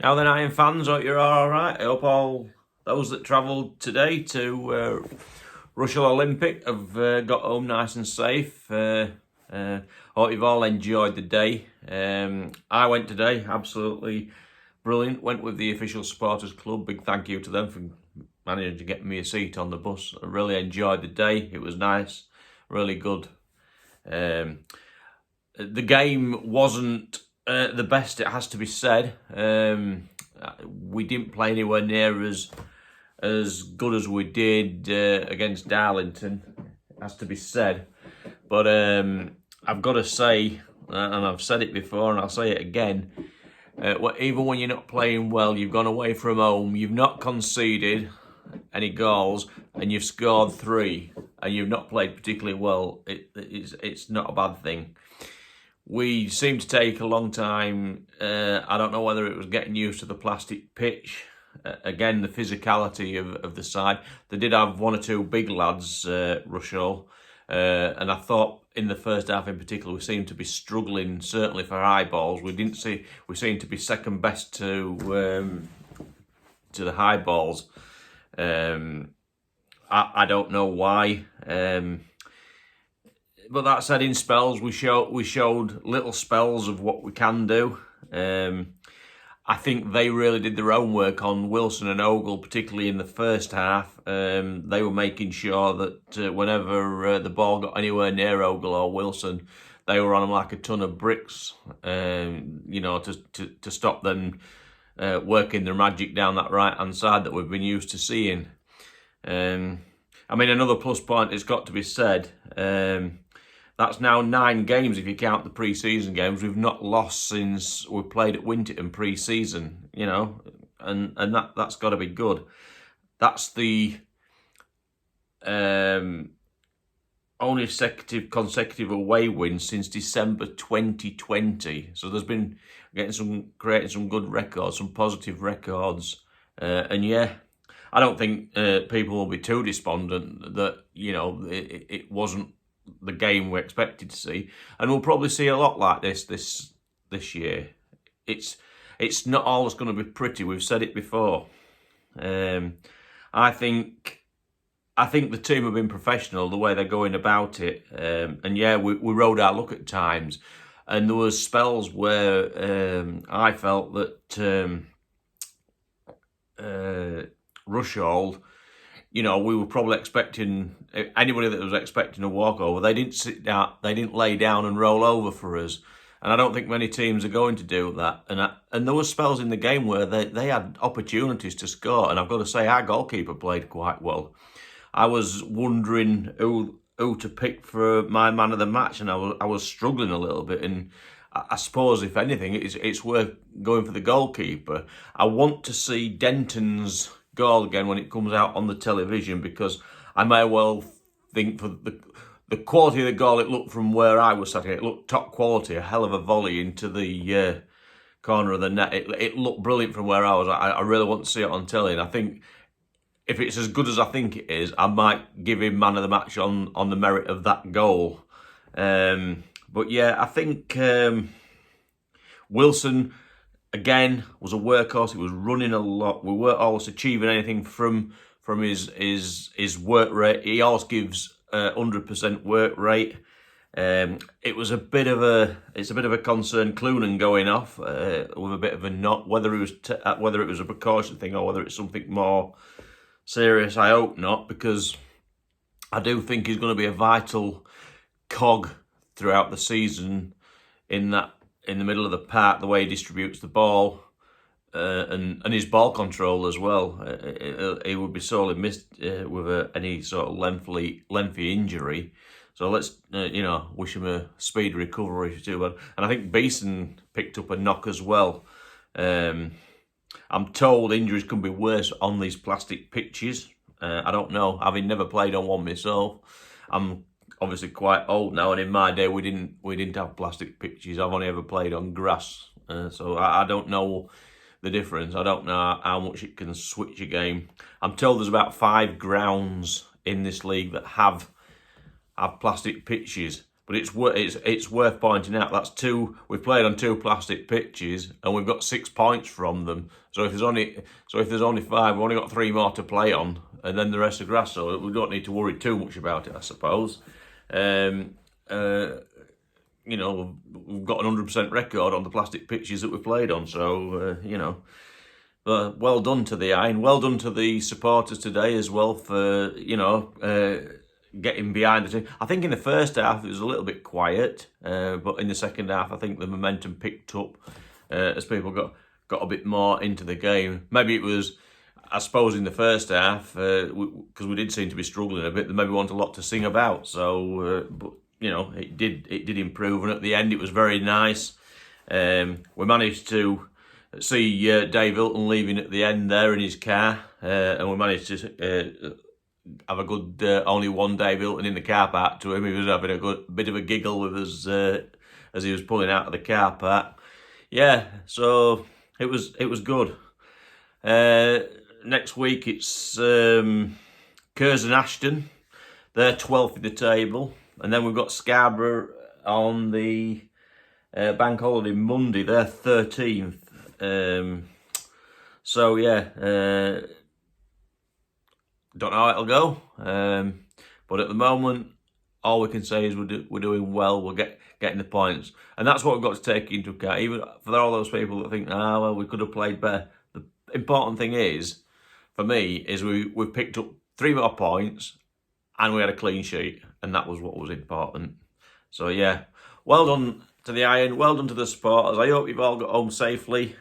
Now then, Iron fans, hope you're all right. I hope all those that travelled today to Rushall Olympic have got home nice and safe. Hope you've all enjoyed the day. I went today, absolutely brilliant. Went with the official supporters club. Big thank you to them for managing to get me a seat on the bus. I really enjoyed the day. It was nice, really good. The game wasn't the best, it has to be said. We didn't play anywhere near as good as we did against Darlington, it has to be said. But I've got to say, and I've said it before and I'll say it again, even when you're not playing well, you've gone away from home, you've not conceded any goals, and you've scored 3, and you've not played particularly well, it's not a bad thing. We seemed to take a long time. I don't know whether it was getting used to the plastic pitch. Again, the physicality of the side. They did have 1 or 2 big lads, Rushall, and I thought in the first half in particular we seemed to be struggling, certainly for high balls. We seemed to be second best to the high balls. I don't know why. But that said, in spells, we showed little spells of what we can do. I think they really did their own work on Wilson and Ogle, particularly in the first half. They were making sure that whenever the ball got anywhere near Ogle or Wilson, they were on them like a ton of bricks, to stop them working their magic down that right-hand side that we've been used to seeing. Another plus point has got to be said. That's now 9 games if you count the pre-season games. We've not lost since we played at Winterton pre-season, and that's got to be good. That's the only consecutive away win since December 2020. So there's been creating some good records, some positive records, and yeah. I don't think people will be too despondent that it wasn't the game we expected to see, and we'll probably see a lot like this year. It's not always going to be pretty. We've said it before. I think the team have been professional the way they're going about it, and yeah, we rode our luck at times, and there was spells where I felt that Rushall, we were probably expecting anybody that was expecting a walkover. They didn't sit down, they didn't lay down and roll over for us, and I don't think many teams are going to do that. And there were spells in the game where they had opportunities to score, and I've got to say our goalkeeper played quite well. I was wondering who to pick for my man of the match, and I was struggling a little bit. And I suppose if anything, it's worth going for the goalkeeper. I want to see Denton's goal again when it comes out on the television, because I may well think for the quality of the goal, it looked from where I was sat here, it looked top quality, a hell of a volley into the corner of the net. It looked brilliant from where I was. I really want to see it on telly, and I think if it's as good as I think it is, I might give him man of the match on the merit of that goal. But yeah, I think Wilson again was a workhorse. He was running a lot. We weren't always achieving anything from his work rate. He always gives 100% work rate. It's a bit of a concern. Clunan going off with a bit of a knot. Whether it was a precaution thing or whether it's something more serious, I hope not, because I do think he's going to be a vital cog throughout the season in the middle of the park, the way he distributes the ball, and his ball control as well. He would be sorely missed with any sort of lengthy injury. So let's wish him a speedy recovery too. But and I think Beeson picked up a knock as well. I'm told injuries can be worse on these plastic pitches. I don't know, having never played on one myself. I'm obviously quite old now, and in my day we didn't have plastic pitches. I've only ever played on grass, so I don't know the difference. I don't know how much it can switch a game. I'm told there's about 5 grounds in this league that have plastic pitches, But it's worth pointing out that's we've played on 2 plastic pitches and we've got 6 points from them. So if there's only 5, we've only got 3 more to play on, and then the rest are grass. So we don't need to worry too much about it, I suppose. You know, we've got an 100% record on the plastic pitches that we've played on. So you know, well done to the Iron, well done to the supporters today as well for getting behind the team. I think in the first half it was a little bit quiet, but in the second half I think the momentum picked up as people got a bit more into the game. Maybe it was, I suppose, in the first half because we did seem to be struggling a bit. They maybe want a lot to sing about. So, but you know, it did improve, and at the end it was very nice. We managed to see Dave Hilton leaving at the end there in his car, and we managed to have a good only one Dave Hilton in the car park to him. He was having a good bit of a giggle with us as he was pulling out of the car park. Yeah, so it was good. Next week it's Curzon and Ashton. They're 12th in the table, and then we've got Scarborough on the bank holiday Monday. They're 13th. So yeah. Don't know how it'll go, but at the moment, all we can say is we're doing well. We're getting the points, and that's what we've got to take into account. Even for all those people that think, well, we could have played better. The important thing is, for me, is we've picked up 3 more points, and we had a clean sheet, and that was what was important. So yeah, well done to the Iron, well done to the supporters. I hope you've all got home safely.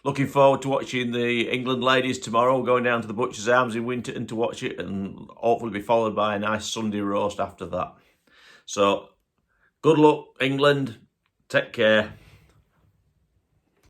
Looking forward to watching the England ladies tomorrow, going down to the Butcher's Arms in Winterton to watch it, and hopefully be followed by a nice Sunday roast after that. So, good luck, England. Take care.